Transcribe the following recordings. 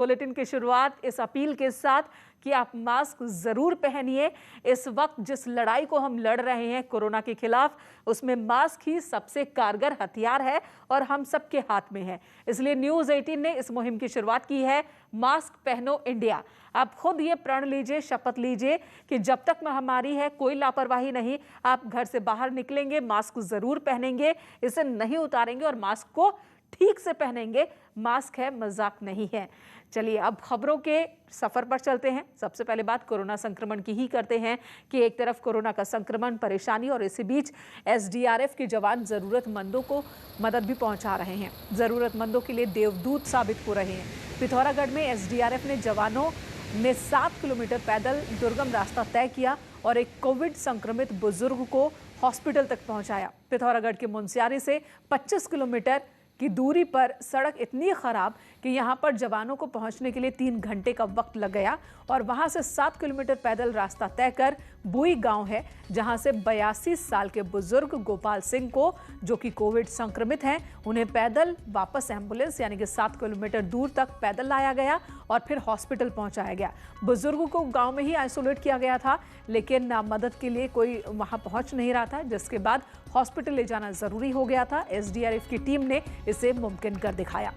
Bulletin की शुरुआत इस अपील के साथ कि आप मास्क जरूर पहनिए। इस वक्त जिस लड़ाई को हम लड़ रहे हैं कोरोना के खिलाफ, उसमें मास्क ही सबसे कारगर हथियार है और हम सबके हाथ में है। इसलिए न्यूज़ 18 ने इस मुहिम की शुरुआत की है, मास्क पहनो इंडिया। आप खुद ये प्रण लीजिए, शपथ लीजिए कि जब तक महामारी है कोई लापरवाही नहीं। आप घर से बाहर निकलेंगे, मास्क जरूर पहनेंगे, इसे नहीं उतारेंगे और मास्क को ठीक से पहनेंगे। मास्क है, मजाक नहीं है। चलिए अब खबरों के सफर पर चलते हैं। सबसे पहले बात कोरोना संक्रमण की ही करते हैं कि एक तरफ कोरोना का संक्रमण, परेशानी और इसी बीच एसडीआरएफ के जवान जरूरतमंदों को मदद भी पहुंचा रहे हैं। जरूरतमंदों के लिए देवदूत साबित हो रहे हैं। पिथौरागढ़ में एसडीआरएफ ने जवानों ने 7 किलोमीटर पैदल दुर्गम रास्ता तय किया और एक कोविड संक्रमित बुजुर्ग को हॉस्पिटल तक पहुंचाया। पिथौरागढ़ के मुनस्यारी से 25 किलोमीटर की दूरी पर सड़क इतनी खराब कि यहां पर जवानों को पहुंचने के लिए 3 घंटे का वक्त लग गया और वहां से 7 किलोमीटर पैदल रास्ता तय कर बुई गांव है, जहां से 82 साल के बुजुर्ग गोपाल सिंह को, जो कि कोविड संक्रमित हैं, उन्हें पैदल वापस एम्बुलेंस यानी कि 7 किलोमीटर दूर तक पैदल लाया गया और फिर हॉस्पिटल पहुंचाया गया। बुजुर्ग को गांव में ही आइसोलेट किया गया था, लेकिन मदद के लिए कोई वहां पहुंच नहीं रहा था, जिसके बाद हॉस्पिटल ले जाना जरूरी हो गया था। एसडीआरएफ की टीम ने इसे मुमकिन कर दिखाया।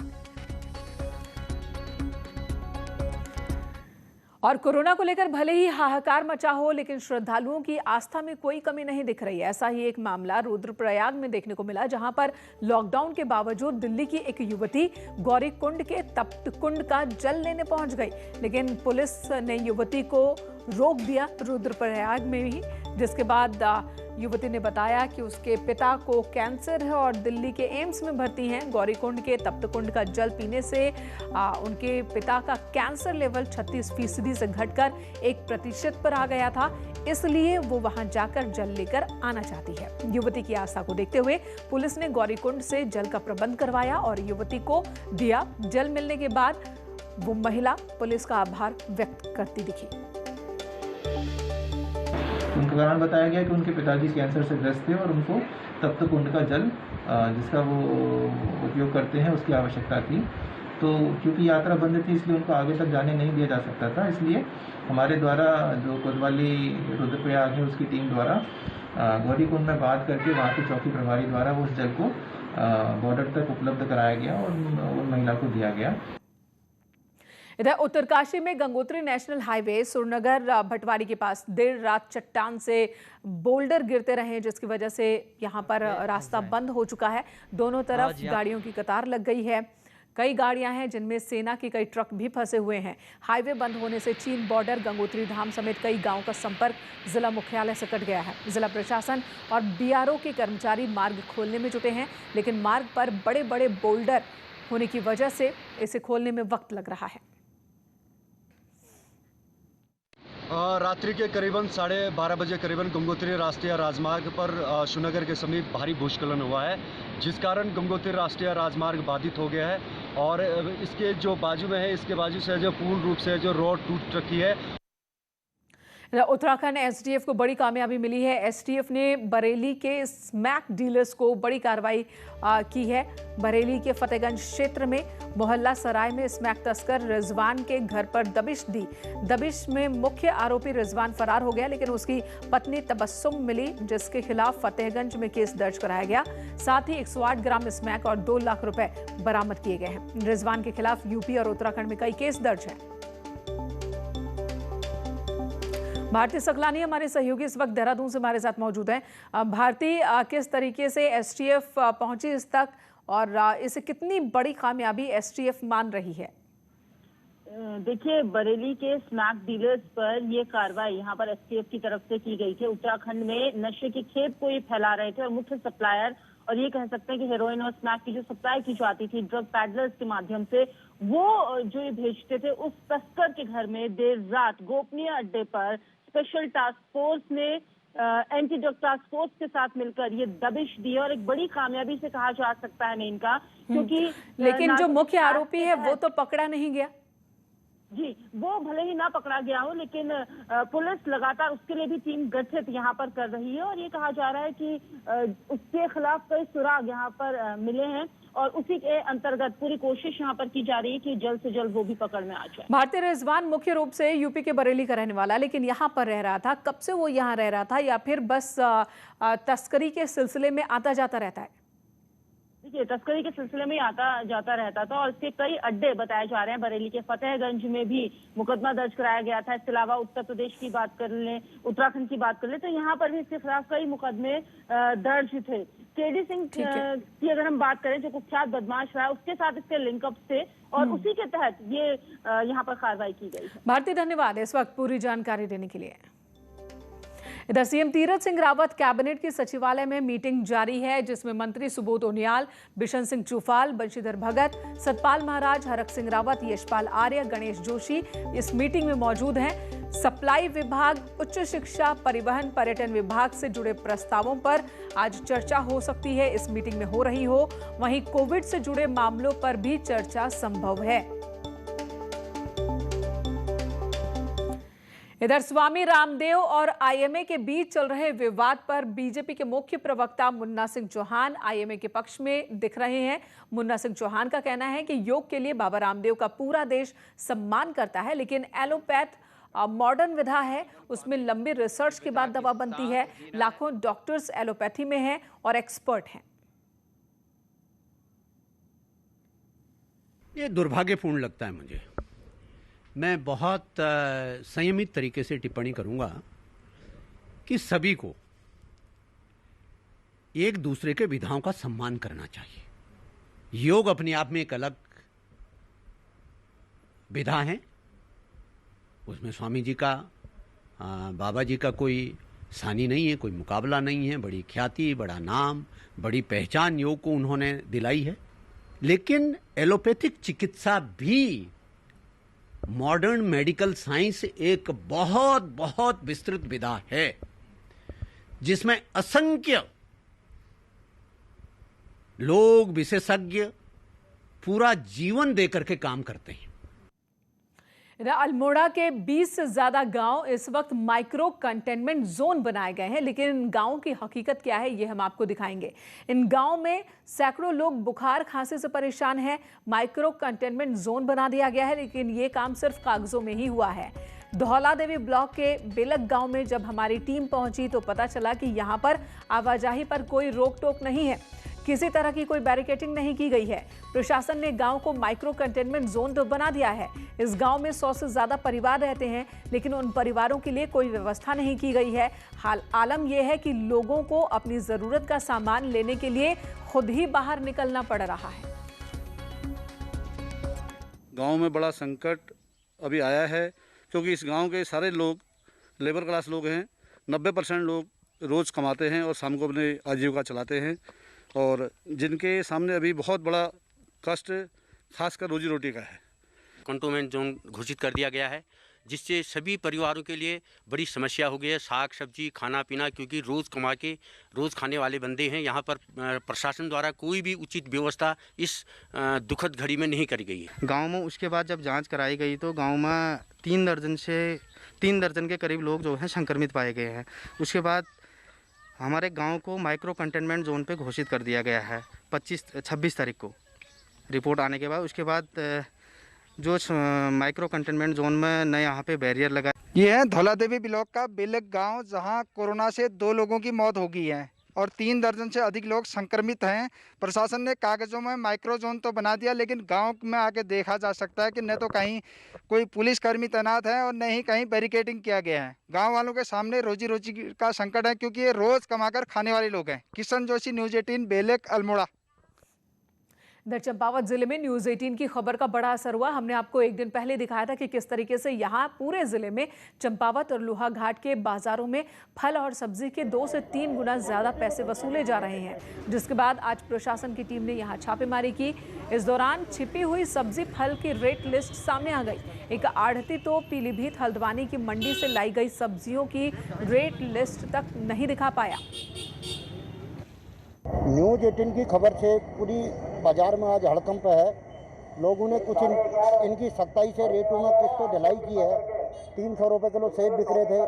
और कोरोना को लेकर भले ही हाहाकार मचा हो, लेकिन श्रद्धालुओं की आस्था में कोई कमी नहीं दिख रही है। ऐसा ही एक मामला रुद्रप्रयाग में देखने को मिला, जहां पर लॉकडाउन के बावजूद दिल्ली की एक युवती गौरीकुंड के तप्त कुंड का जल लेने पहुंच गई, लेकिन पुलिस ने युवती को रोक दिया रुद्रप्रयाग में ही, जिसके बाद युवती ने बताया कि उसके पिता को कैंसर है और दिल्ली के एम्स में भर्ती हैं। गौरीकुंड के तप्तकुंड का जल पीने से उनके पिता का कैंसर लेवल 36% से घटकर 1% पर आ गया था, इसलिए वो वहां जाकर जल लेकर आना चाहती है। युवती की आस्था को देखते हुए पुलिस ने गौरीकुंड से जल का प्रबंध करवाया और युवती को दिया। जल मिलने के बाद वो महिला पुलिस का आभार व्यक्त करती दिखी। उनके दौरान बताया गया कि उनके पिताजी कैंसर से ग्रस्त थे और उनको तप्त कुंड का जल जिसका वो उपयोग करते हैं उसकी आवश्यकता थी। तो क्योंकि यात्रा बंद थी इसलिए उनको आगे तक जाने नहीं दिया जा सकता था, इसलिए हमारे द्वारा जो कोतवाली रुद्रप्रयाग है उसकी टीम द्वारा गौरीकुंड में बात करके वहाँ के चौकी प्रभारी द्वारा उस जल को बॉर्डर तक उपलब्ध कराया गया और उन महिला को दिया गया। इधर उत्तरकाशी में गंगोत्री नेशनल हाईवे सुरनगर भटवारी के पास देर रात चट्टान से बोल्डर गिरते रहे, जिसकी वजह से यहां पर रास्ता बंद हो चुका है। दोनों तरफ गाड़ियों की कतार लग गई है। कई गाड़ियां हैं जिनमें सेना के कई ट्रक भी फंसे हुए हैं। हाईवे बंद होने से चीन बॉर्डर, गंगोत्री धाम समेत कई गांवों का संपर्क जिला मुख्यालय से कट गया है। जिला प्रशासन और बीआरओ के कर्मचारी मार्ग खोलने में जुटे हैं, लेकिन मार्ग पर बड़े बड़े बोल्डर होने की वजह से इसे खोलने में वक्त लग रहा है। रात्रि के करीबन 12:30 बजे करीबन गंगोत्री राष्ट्रीय राजमार्ग पर श्रीनगर के समीप भारी भूस्खलन हुआ है, जिस कारण गंगोत्री राष्ट्रीय राजमार्ग बाधित हो गया है और इसके जो बाजू में है, इसके बाजू से जो पूर्ण रूप से जो रोड टूट चुकी है। उत्तराखंड एसटीएफ को बड़ी कामयाबी मिली है। एसटीएफ ने बरेली के स्मैक डीलर्स को बड़ी कार्रवाई की है। बरेली के फतेहगंज क्षेत्र में मोहल्ला सराय में स्मैक तस्कर रिजवान के घर पर दबिश दी। दबिश में मुख्य आरोपी रिजवान फरार हो गया, लेकिन उसकी पत्नी तबस्सुम मिली, जिसके खिलाफ फतेहगंज में केस दर्ज कराया गया। साथ ही 108 ग्राम स्मैक और 2 लाख रुपए बरामद किए गए हैं। रिजवान के खिलाफ यूपी और उत्तराखंड में कई केस दर्ज है। भारती सकलानी हमारे सहयोगी इस वक्त देहरादून से हमारे साथ मौजूद हैं। भारती, किस तरीके से एसटीएफ पहुंची इस तक और इसे कितनी बड़ी कामयाबी एसटीएफ मान रही है? देखिए, बरेली के स्मैक डीलर्स पर ये कार्रवाई यहाँ पर एसटीएफ की तरफ से की गई थी। उत्तराखंड में नशे की खेप को ये फैला रहे थे और मुख्य सप्लायर, और ये कह सकते हैं कि हेरोइन और स्मैक की जो सप्लाई की जाती थी ड्रग पैडलर्स के माध्यम से, वो जो ये भेजते थे, उस तस्कर के घर में देर रात गोपनीय अड्डे पर स्पेशल टास्क फोर्स ने एंटी ड्रग टास्क फोर्स के साथ मिलकर ये दबिश दी और एक बड़ी कामयाबी से कहा जा सकता है इनका, क्योंकि लेकिन जो मुख्य आरोपी है वो तो पकड़ा नहीं गया। जी, वो भले ही ना पकड़ा गया हो, लेकिन पुलिस लगातार उसके लिए भी टीम गठित यहाँ पर कर रही है और ये कहा जा रहा है कि उसके खिलाफ कई सुराग यहाँ पर मिले हैं और उसी के अंतर्गत पूरी कोशिश यहाँ पर की जा रही है कि जल्द से जल्द वो भी पकड़ में आ जाए। भारतीय रिजवान मुख्य रूप से यूपी के बरेली का रहने वाला, लेकिन यहाँ पर रह रहा था। कब से वो यहाँ रह रहा था या फिर बस तस्करी के सिलसिले में आता जाता रहता है? देखिए, तस्करी के सिलसिले में आता जाता रहता था और इसके कई अड्डे बताए जा रहे हैं। बरेली के फतेहगंज में भी मुकदमा दर्ज कराया गया था। इसके अलावा उत्तर प्रदेश की बात कर लें, उत्तराखंड की बात कर लें, तो यहाँ पर भी इसके खिलाफ कई मुकदमे दर्ज थे। केडी सिंह की अगर हम बात करें, जो कुख्यात बदमाश रहा, उसके साथ इसके लिंकअप थे और उसी के तहत ये यहाँ पर कार्रवाई की गई है। भारती, धन्यवाद इस वक्त पूरी जानकारी देने के लिए। इधर सीएम तीरथ सिंह रावत कैबिनेट की सचिवालय में मीटिंग जारी है, जिसमें मंत्री सुबोध उनियाल, बिशन सिंह चूफाल, बंशीधर भगत, सतपाल महाराज, हरक सिंह रावत, यशपाल आर्य, गणेश जोशी इस मीटिंग में मौजूद हैं। सप्लाई विभाग, उच्च शिक्षा, परिवहन, पर्यटन विभाग से जुड़े प्रस्तावों पर आज चर्चा हो सकती है। इस मीटिंग में हो रही हो, वहीं कोविड से जुड़े मामलों पर भी चर्चा संभव है। इधर स्वामी रामदेव और आईएमए के बीच चल रहे विवाद पर बीजेपी के मुख्य प्रवक्ता मुन्ना सिंह चौहान आईएमए के पक्ष में दिख रहे हैं। मुन्ना सिंह चौहान का कहना है कि योग के लिए बाबा रामदेव का पूरा देश सम्मान करता है, लेकिन एलोपैथ मॉडर्न विधा है, उसमें लंबी रिसर्च के बाद दवा बनती है। लाखों डॉक्टर्स एलोपैथी में हैं और एक्सपर्ट हैं। ये दुर्भाग्यपूर्ण लगता है मुझे। मैं बहुत संयमित तरीके से टिप्पणी करूंगा कि सभी को एक दूसरे के विधाओं का सम्मान करना चाहिए। योग अपने आप में एक अलग विधा है, उसमें स्वामी जी का, बाबा जी का कोई सानी नहीं है, कोई मुकाबला नहीं है। बड़ी ख्याति, बड़ा नाम, बड़ी पहचान योग को उन्होंने दिलाई है। लेकिन एलोपैथिक चिकित्सा भी मॉडर्न मेडिकल साइंस एक बहुत बहुत विस्तृत विधा है, जिसमें असंख्य लोग, विशेषज्ञ पूरा जीवन देकर के काम करते हैं। अल्मोड़ा के 20 से ज्यादा गांव इस वक्त माइक्रो कंटेनमेंट जोन बनाए गए हैं, लेकिन इन गांवों की हकीकत क्या है ये हम आपको दिखाएंगे। इन गांव में सैकड़ों लोग बुखार खांसी से परेशान हैं। माइक्रो कंटेनमेंट जोन बना दिया गया है, लेकिन ये काम सिर्फ कागजों में ही हुआ है। धौलादेवी ब्लॉक के बेलक गांव में जब हमारी टीम पहुंची तो पता चला कि यहां पर आवाजाही पर कोई रोक टोक नहीं है, किसी तरह की कोई बैरिकेडिंग नहीं की गई है। प्रशासन ने गांव को माइक्रो कंटेनमेंट जोन तो बना दिया है। इस गांव में 100 से ज्यादा परिवार रहते हैं, लेकिन उन परिवारों के लिए कोई व्यवस्था नहीं की गई है। आलम यह है कि लोगों को अपनी जरूरत का सामान लेने के लिए खुद ही बाहर निकलना पड़ रहा है। गांव में बड़ा संकट अभी आया है, क्योंकि इस गांव के सारे लोग लेबर क्लास लोग हैं। 90% लोग रोज़ कमाते हैं और शाम को अपने आजीविका चलाते हैं, और जिनके सामने अभी बहुत बड़ा कष्ट खासकर रोजी रोटी का है। कंटेनमेंट जोन घोषित कर दिया गया है, जिससे सभी परिवारों के लिए बड़ी समस्या हो गई है। साग सब्जी खाना पीना, क्योंकि रोज़ कमा के रोज़ खाने वाले बंदे हैं। यहाँ पर प्रशासन द्वारा कोई भी उचित व्यवस्था इस दुखद घड़ी में नहीं करी गई है। गांव में उसके बाद जब जांच कराई गई तो गांव में 3 दर्जन के करीब लोग जो हैं संक्रमित पाए गए हैं। उसके बाद हमारे गांव को माइक्रो कंटेनमेंट जोन पे घोषित कर दिया गया है 26 तारीख को रिपोर्ट आने के बाद। उसके बाद जो माइक्रो कंटेनमेंट जोन में नए यहाँ पे बैरियर लगा। ये है धौलादेवी ब्लॉक का बेलक गांव, जहां कोरोना से 2 लोगों की मौत हो गई है और 3 दर्जन से अधिक लोग संक्रमित हैं। प्रशासन ने कागजों में माइक्रो जोन तो बना दिया, लेकिन गांव में आके देखा जा सकता है कि न तो कहीं कोई पुलिसकर्मी तैनात है और न ही कहीं बैरिकेडिंग किया गया है। गांव वालों के सामने रोजी रोटी का संकट है, क्योंकि ये रोज कमाकर खाने वाले लोग हैं। किशन जोशी, न्यूज़ 18, बेलक, अल्मोड़ा। इधर चंपावत जिले में न्यूज़ 18 की खबर का बड़ा असर हुआ। हमने आपको एक दिन पहले दिखाया था कि किस तरीके से यहाँ पूरे जिले में चंपावत और लोहाघाट के बाजारों में फल और सब्जी के 2 से 3 गुना ज्यादा पैसे वसूले जा रहे हैं, जिसके बाद आज प्रशासन की टीम ने यहाँ छापेमारी की। इस दौरान छिपी हुई सब्जी फल की रेट लिस्ट सामने आ गई। एक आढ़ती तो पीलीभीत हल्द्वानी की मंडी से लाई गई सब्जियों की रेट लिस्ट तक नहीं दिखा पाया। न्यूज़ 18 की खबर से पूरी बाजार में आज हड़कंप है। लोगों ने कुछ इनकी सख्ताई से रेटों में कुछ तो ढिलाई की है। 300 रुपये किलो सेब बिक रहे थे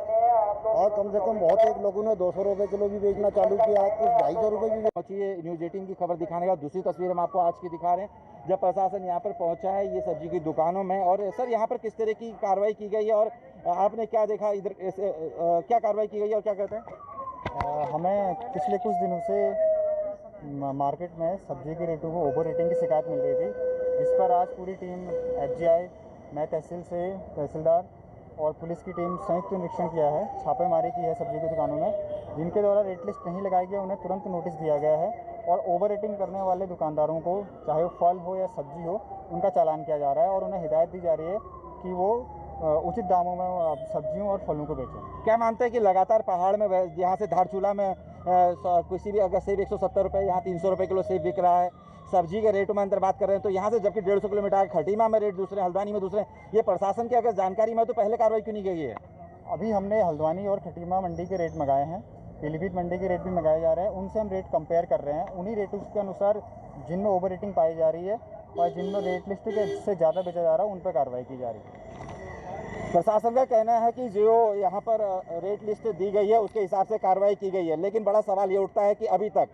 और कम से कम बहुत एक लोगों ने 200 रुपये किलो भी बेचना चालू किया, कुछ 250 रुपये भी पहुँची है। न्यूज़ 18 की खबर दिखाने का दूसरी तस्वीर हम आपको आज की दिखा रहे हैं जब प्रशासन यहाँ पर पहुँचा है ये सब्जी की दुकानों में। और सर यहाँ पर किस तरह की कार्रवाई की गई है और आपने क्या देखा इधर, क्या कार्रवाई की गई है और क्या कहते हैं? हमें पिछले कुछ दिनों से मार्केट में सब्जी के रेटों को ओवर रेटिंग की शिकायत मिल रही थी, जिस पर आज पूरी टीम एफजीआई, मैं तहसील से तहसीलदार और पुलिस की टीम संयुक्त निरीक्षण किया है, छापेमारी की है सब्जी की दुकानों में। जिनके द्वारा रेट लिस्ट नहीं लगाई गई उन्हें तुरंत नोटिस दिया गया है और ओवर रेटिंग करने वाले दुकानदारों को, चाहे वो फल हो या सब्जी हो, उनका चालान किया जा रहा है और उन्हें हिदायत दी जा रही है कि वो उचित दामों में सब्जियों और फलों को बेचें। क्या मानते हैं कि लगातार पहाड़ में यहाँ से धारचूला में किसी भी अगर सेब 170 रुपये, यहाँ 300 रुपये किलो सेब बिक रहा है, सब्जी के रेटों में अंतर बात कर रहे हैं तो यहाँ से जबकि 150 किलोमीटर खटीमा में रेट दूसरे, हल्द्वानी में दूसरे, ये प्रशासन की अगर जानकारी में तो पहले कार्रवाई क्यों नहीं की है? अभी हमने हल्द्वानी और खटीमा मंडी के रेट मंगाए हैं, पीलीभीत मंडी के रेट भी मंगाए जा रहे हैं, उनसे हम रेट कंपेयर कर रहे हैं। उन्हीं रेटों के अनुसार जिनमें ओवर रेटिंग पाई जा रही है और जिनमें रेट लिस्ट से ज़्यादा बेचा जा रहा है उन पर कार्रवाई की जा रही है। प्रशासन का कहना है कि जो यहाँ पर रेट लिस्ट दी गई है उसके हिसाब से कार्रवाई की गई है, लेकिन बड़ा सवाल ये उठता है कि अभी तक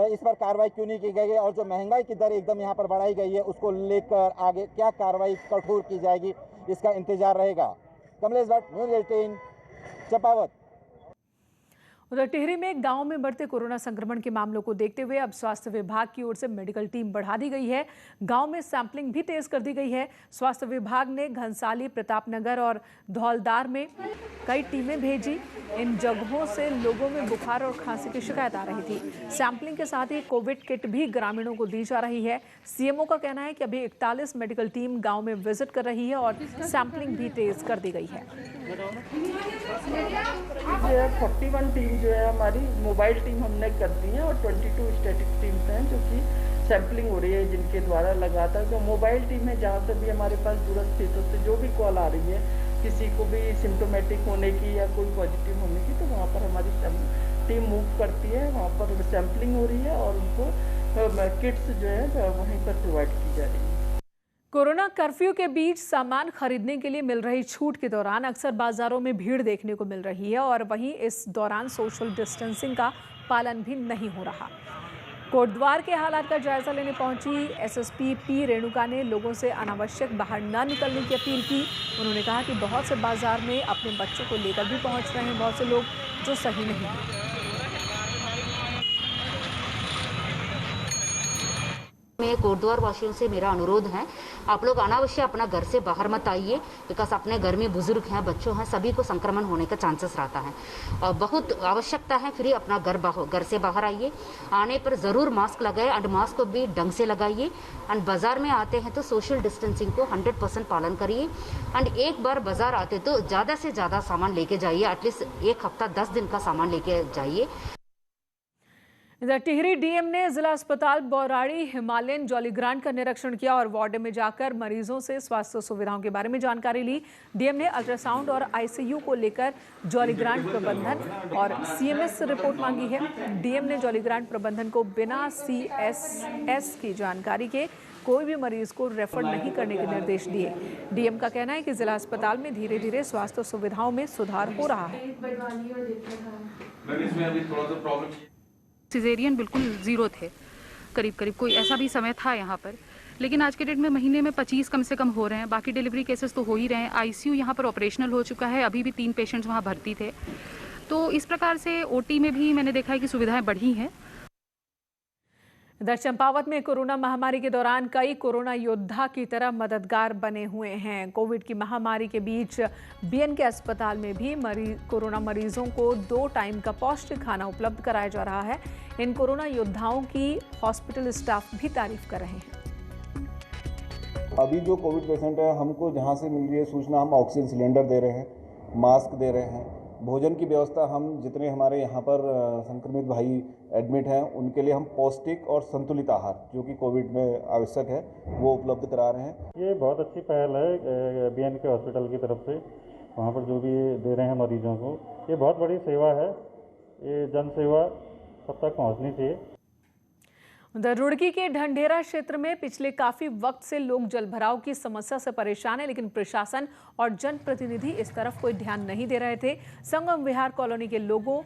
इस पर कार्रवाई क्यों नहीं की गई है और जो महंगाई की दर एकदम यहाँ पर बढ़ाई गई है उसको लेकर आगे क्या कार्रवाई कठोर की जाएगी, इसका इंतजार रहेगा। कमलेश भट्ट, न्यूज़ 18, चंपावत। उधर टिहरी में गांव में बढ़ते कोरोना संक्रमण के मामलों को देखते हुए अब स्वास्थ्य विभाग की ओर से मेडिकल टीम बढ़ा दी गई है। गांव में सैंपलिंग भी तेज कर दी गई है। स्वास्थ्य विभाग ने घनसाली, प्रतापनगर और धौलदार में कई टीमें भेजी। इन जगहों से लोगों में बुखार और खांसी की शिकायत आ रही थी। सैंपलिंग के साथ ही कोविड किट भी ग्रामीणों को दी जा रही है। सीएमओ का कहना है कि अभी 41 मेडिकल टीम गाँव में विजिट कर रही है और सैंपलिंग भी तेज कर दी गई है। 41 टीम जो है हमारी मोबाइल टीम हमने कर दी है और 22 स्टैटिक टीम्स हैं जो कि सैंपलिंग हो रही है, जिनके द्वारा लगातार जो मोबाइल टीम है जहाँ से भी हमारे पास दूरस्थ क्षेत्रों से जो भी कॉल आ रही है किसी को भी सिम्टोमेटिक होने की या कोई पॉजिटिव होने की, तो वहाँ पर हमारी टीम मूव करती है, वहाँ पर सैंपलिंग हो रही है और उनको किट्स जो है वहीं पर प्रोवाइड की जा रही है। कोरोना कर्फ्यू के बीच सामान खरीदने के लिए मिल रही छूट के दौरान अक्सर बाजारों में भीड़ देखने को मिल रही है और वहीं इस दौरान सोशल डिस्टेंसिंग का पालन भी नहीं हो रहा। कोटद्वार के हालात का जायजा लेने पहुंची एसएसपी पी रेणुका ने लोगों से अनावश्यक बाहर न निकलने की अपील की। उन्होंने कहा कि बहुत से बाजार में अपने बच्चों को लेकर भी पहुंच रहे हैं बहुत से लोग, जो सही नहीं है। में कोटद्वार वासियों से मेरा अनुरोध है, आप लोग अनावश्यक अपना घर से बाहर मत आइए, बिकॉज अपने घर में बुजुर्ग हैं, बच्चों हैं, सभी को संक्रमण होने का चांसेस रहता है और बहुत आवश्यकता है फिर अपना घर से बाहर आइए। आने पर ज़रूर मास्क लगाए एंड मास्क को भी ढंग से लगाइए एंड बाज़ार में आते हैं तो सोशल डिस्टेंसिंग को 100% पालन करिए एंड एक बार बाज़ार आते तो ज़्यादा से ज़्यादा सामान लेके जाइए, एटलीस्ट एक हफ्ता 10 दिन का सामान लेके जाइए। इधर टिहरी डीएम ने जिला अस्पताल बौराड़ी हिमालयन जॉलीग्रांट का निरीक्षण किया और वार्ड में जाकर मरीजों से स्वास्थ्य सुविधाओं के बारे में जानकारी ली। डीएम ने अल्ट्रासाउंड और आईसीयू को लेकर जॉलीग्रांट प्रबंधन और सीएमएस से रिपोर्ट मांगी है। डीएम ने जॉलीग्रांट प्रबंधन को बिना सीएसएस की जानकारी के कोई भी मरीज को रेफर नहीं करने के निर्देश दिए। डीएम का कहना है कि जिला अस्पताल में धीरे धीरे स्वास्थ्य सुविधाओं में सुधार हो रहा है। सिजेरियन बिल्कुल ज़ीरो थे, करीब कोई ऐसा भी समय था यहाँ पर, लेकिन आज के डेट में महीने में 25 कम से कम हो रहे हैं। बाकी डिलीवरी केसेस तो हो ही रहे हैं। आईसीयू यहाँ पर ऑपरेशनल हो चुका है, अभी भी 3 पेशेंट्स वहाँ भर्ती थे। तो इस प्रकार से ओटी में भी मैंने देखा है कि सुविधाएं बढ़ी हैं। इधर चंपावत में कोरोना महामारी के दौरान कई कोरोना योद्धा की तरह मददगार बने हुए हैं। कोविड की महामारी के बीच बीएन के अस्पताल में भी कोरोना मरीजों को 2 टाइम का पौष्टिक खाना उपलब्ध कराया जा रहा है। इन कोरोना योद्धाओं की हॉस्पिटल स्टाफ भी तारीफ कर रहे हैं। अभी जो कोविड पेशेंट है, हमको जहां से मिल रही है सूचना, हम ऑक्सीजन सिलेंडर दे रहे हैं, मास्क दे रहे हैं, भोजन की व्यवस्था, हम जितने हमारे यहाँ पर संक्रमित भाई एडमिट हैं उनके लिए हम पौष्टिक और संतुलित आहार जो कि कोविड में आवश्यक है वो उपलब्ध करा रहे हैं। ये बहुत अच्छी पहल है बीएन के हॉस्पिटल की तरफ से, वहाँ पर जो भी दे रहे हैं मरीजों को, ये बहुत बड़ी सेवा है। ये जन सेवा सब तक पहुँचनी चाहिए। उधर रुड़की के ढंढेरा क्षेत्र में पिछले काफी वक्त से लोग जलभराव की समस्या से परेशान है, लेकिन प्रशासन और जनप्रतिनिधि इस तरफ कोई ध्यान नहीं दे रहे थे। संगम विहार कॉलोनी के लोगों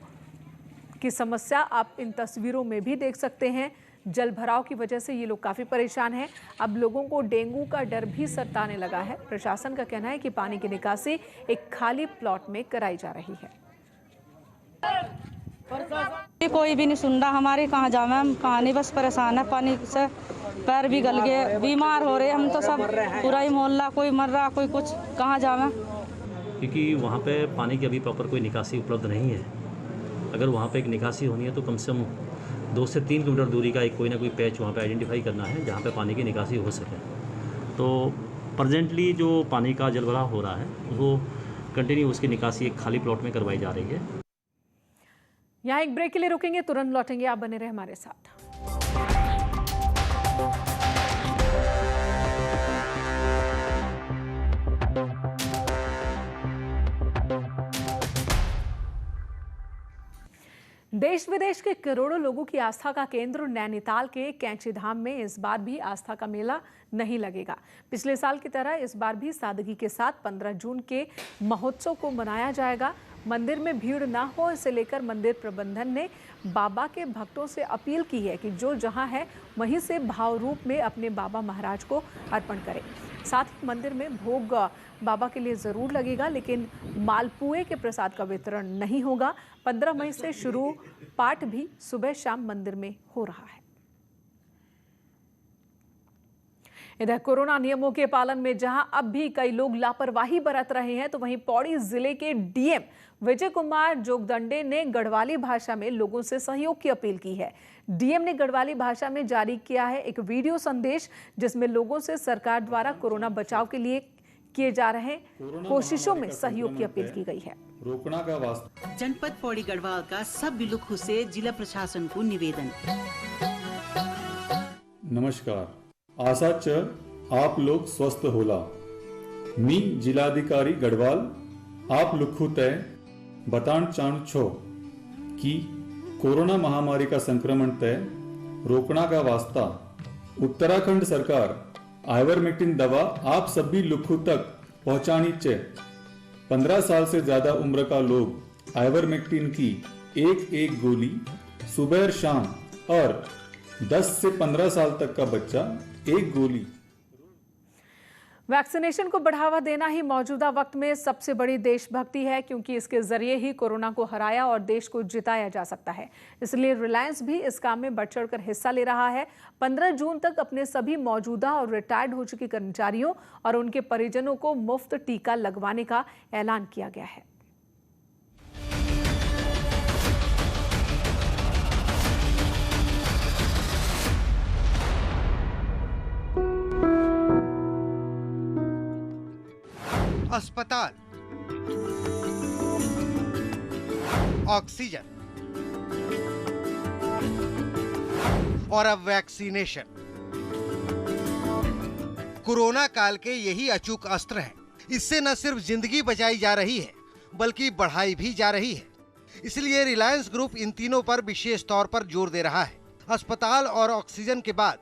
की समस्या आप इन तस्वीरों में भी देख सकते हैं। जलभराव की वजह से ये लोग काफी परेशान हैं। अब लोगों को डेंगू का डर भी सताने लगा है। प्रशासन का कहना है कि पानी की निकासी एक खाली प्लॉट में कराई जा रही है। कोई भी नहीं सुन रहा हमारी, कहाँ जावे हम, कहानी बस परेशान है। पानी से पैर भी गल गए, बीमार हो रहे हम तो सब, पूरा ही मोहल्ला, कोई मर रहा कोई कुछ, कहाँ जावे। क्योंकि वहाँ पे पानी की अभी प्रॉपर कोई निकासी उपलब्ध नहीं है। अगर वहाँ पे एक निकासी होनी है तो कम से कम 2 से 3 किलोमीटर दूरी का एक कोई ना कोई पैच वहाँ पे आइडेंटिफाई करना है जहाँ पे पानी की निकासी हो सके। तो प्रेजेंटली जो पानी का जलभराव हो रहा है वो कंटिन्यू उसकी निकासी एक खाली प्लॉट में करवाई जा रही है। यहाँ एक ब्रेक के लिए रुकेंगे, तुरंत लौटेंगे, आप बने रहे हमारे साथ। देश विदेश के करोड़ों लोगों की आस्था का केंद्र नैनीताल के कैंची धाम में इस बार भी आस्था का मेला नहीं लगेगा। पिछले साल की तरह इस बार भी सादगी के साथ 15 जून के महोत्सव को मनाया जाएगा। मंदिर में भीड़ ना हो, इसे लेकर मंदिर प्रबंधन ने बाबा के भक्तों से अपील की है कि जो जहां है वहीं से भाव रूप में अपने बाबा महाराज को अर्पण करें। साथ ही मंदिर में भोग बाबा के लिए जरूर लगेगा, लेकिन मालपुए के प्रसाद का वितरण नहीं होगा। 15 मई से शुरू पाठ भी सुबह शाम मंदिर में हो रहा है। इधर कोरोना नियमों के पालन में जहां अब भी कई लोग लापरवाही बरत रहे हैं, तो वहीं पौड़ी जिले के डीएम विजय कुमार जोगदंडे ने गढ़वाली भाषा में लोगों से सहयोग की अपील की है। डीएम ने गढ़वाली भाषा में जारी किया है एक वीडियो संदेश, जिसमें लोगों से सरकार द्वारा कोरोना बचाव के लिए किए जा रहे कोशिशों में सहयोग की अपील की गई है। रोकना का वास्ता जनपद पौड़ी गढ़वाल का सब विलुक से जिला प्रशासन को निवेदन। नमस्कार, आशा च आप लोग स्वस्थ होला। मी जिलाधिकारी गढ़वाल आप लुखु तय बतान चाहूँ छो कि कोरोना महामारी का संक्रमण तय रोकना का वास्ता उत्तराखंड सरकार आइवरमेक्टिन दवा आप सभी लुखु तक पहुंचानी चाहिए। 15 साल से ज्यादा उम्र का लोग आइवरमेक्टिन की एक गोली सुबह और शाम, और 10 से 15 साल तक का बच्चा 1 गोली। वैक्सीनेशन को बढ़ावा देना ही मौजूदा वक्त में सबसे बड़ी देशभक्ति है, क्योंकि इसके जरिए ही कोरोना को हराया और देश को जिताया जा सकता है। इसलिए रिलायंस भी इस काम में बढ़ चढ़कर हिस्सा ले रहा है। 15 जून तक अपने सभी मौजूदा और रिटायर्ड हो चुके कर्मचारियों और उनके परिजनों को मुफ्त टीका लगवाने का ऐलान किया गया है। अस्पताल, ऑक्सीजन और अब वैक्सीनेशन, कोरोना काल के यही अचूक अस्त्र हैं। इससे न सिर्फ जिंदगी बचाई जा रही है बल्कि बढ़ाई भी जा रही है। इसलिए रिलायंस ग्रुप इन तीनों पर विशेष तौर पर जोर दे रहा है। अस्पताल और ऑक्सीजन के बाद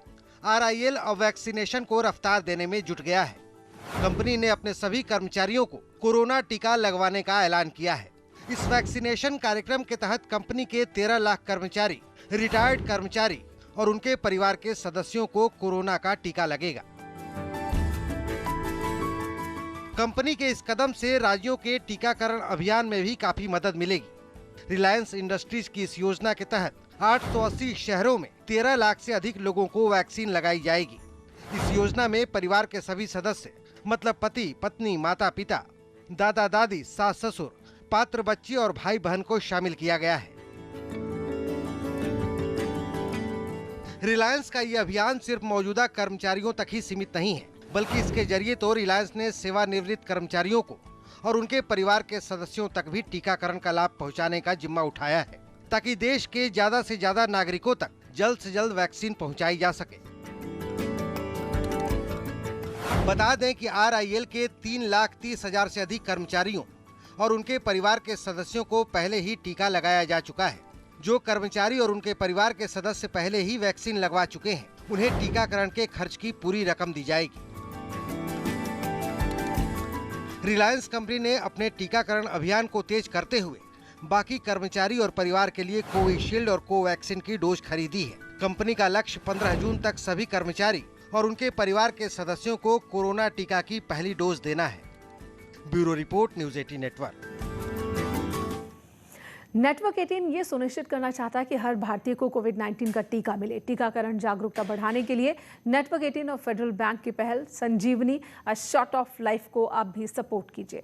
RIL अब वैक्सीनेशन को रफ्तार देने में जुट गया है। कंपनी ने अपने सभी कर्मचारियों को कोरोना टीका लगवाने का ऐलान किया है। इस वैक्सीनेशन कार्यक्रम के तहत कंपनी के 13 लाख कर्मचारी, रिटायर्ड कर्मचारी और उनके परिवार के सदस्यों को कोरोना का टीका लगेगा। कंपनी के इस कदम से राज्यों के टीकाकरण अभियान में भी काफी मदद मिलेगी। रिलायंस इंडस्ट्रीज की इस योजना के तहत 880 शहरों में 13 लाख से अधिक लोगों को वैक्सीन लगाई जाएगी। इस योजना में परिवार के सभी सदस्य मतलब पति, पत्नी, माता पिता, दादा दादी, सास ससुर, पात्र बच्ची और भाई बहन को शामिल किया गया है। रिलायंस का ये अभियान सिर्फ मौजूदा कर्मचारियों तक ही सीमित नहीं है, बल्कि इसके जरिए तो रिलायंस ने सेवानिवृत्त कर्मचारियों को और उनके परिवार के सदस्यों तक भी टीकाकरण का लाभ पहुंचाने का जिम्मा उठाया है, ताकि देश के ज्यादा से ज्यादा नागरिकों तक जल्द से जल्द वैक्सीन पहुंचाई जा सके। बता दें कि RIL के 3,30,000 से अधिक कर्मचारियों और उनके परिवार के सदस्यों को पहले ही टीका लगाया जा चुका है। जो कर्मचारी और उनके परिवार के सदस्य पहले ही वैक्सीन लगवा चुके हैं, उन्हें टीकाकरण के खर्च की पूरी रकम दी जाएगी। रिलायंस कंपनी ने अपने टीकाकरण अभियान को तेज करते हुए बाकी कर्मचारी और परिवार के लिए कोविशील्ड और कोवैक्सीन की डोज खरीदी है। कंपनी का लक्ष्य 15 जून तक सभी कर्मचारी और उनके परिवार के सदस्यों को कोरोना टीका की पहली डोज देना है। Bureau report, news 18 network. Network 18 ये सुनिश्चित करना चाहता है कि हर भारतीय को कोविड-19 का टीका मिले। टीकाकरण जागरूकता बढ़ाने के लिए नेटवर्क 18 और फेडरल बैंक की पहल संजीवनी शॉर्ट ऑफ लाइफ को आप भी सपोर्ट कीजिए।